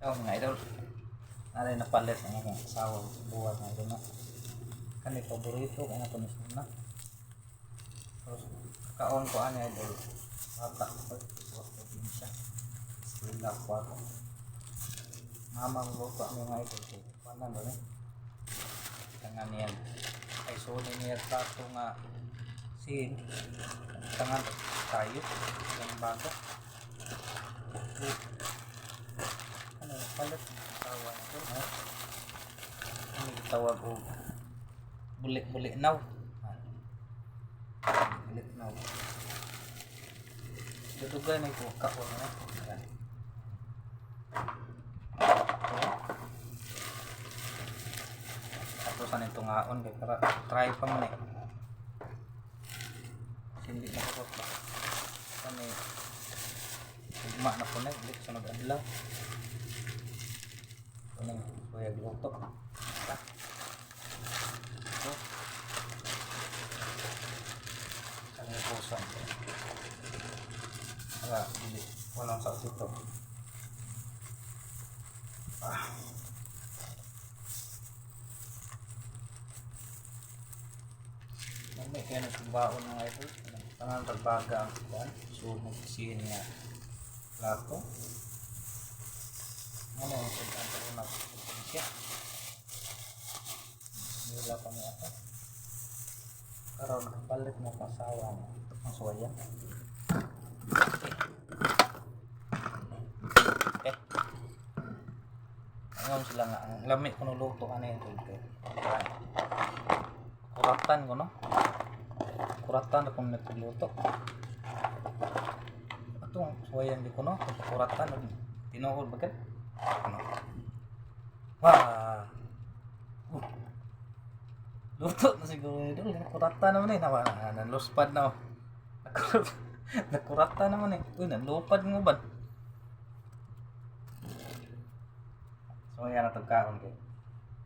Oh, mga idol. Narin napalit ang mga asawa buwan na idol na. Kani paborito kaya na kunis na. Tapos kaon ko ani idol. Bata ko probinsya. Sila ko ako. Mamang luto ang mga idol ko. Paano ba ni? Tangan niyan. Ay suni niya tato nga sin. Tangan tayo yang bago. Ano palit tawa nito ha? Ano tawag o bulik-bulik now. Bulik now. Dudugan na ito kaon na. Ayan. Tapos ano itong ngaon para try pa man eh. Hindi na ko pa. Kani ugma na po na ulit sa nag-adlaw. Ano kuya gluto. Ito. Ano yung puso. Wala, hindi. Walang sauce ito. May kaya nagbaon ng idol. Tangan pagbaga ang kuwan. So, magkasihin nga plato. Ano yung pagkanta ko na siya. Nila pa niya ako. Karoon, balik mo pasawa mo. Ito pang suwaya. Okay. Ngayon sila nga. Ang lamit ko nuluto ka na yung tulpe. Kuratan ko no. Kuratan akong nagluto. Itong suwayan di ko no. Kuratan. Tinuhod bakit? Ano? Wah. Luto na siguro idol. Nakurata naman eh. Nanluspad na. Nakurata naman eh. Uy, nanlupad mo ba? So yan ang tagkaon ko.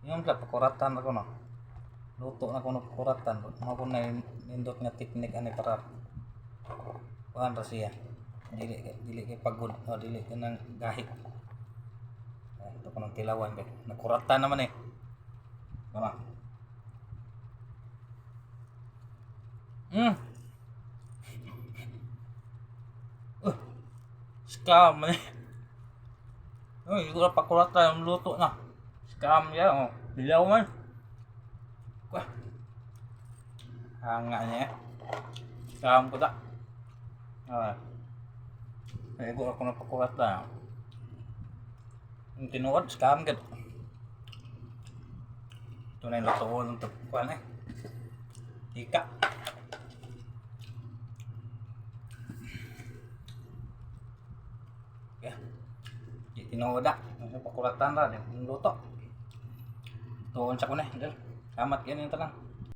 Yung pala, pakuratan ako no. Luto na ko na pakuratan. Mga ko na nindot nga teknik ani para pahan ra siya. Dili kay pagod. O dili ka ng gahit. Ito ko ng tilawan kay nakuratan naman eh. Tama. Scam eh. Uy, hindi ko na pakuratan yung luto na. Scam yan oh. Bilaw man. Wah. Hanga niya. Scam ko ta. Hindi ko ako na pakuratan. Yung tinuod, scam gad. Ito na yung lutoon ng tagpuan eh. Ika. Yeah. Tinuod na. Pakuratan na. Yung luto. Tuon sa ko na. Salamat yan yung talang.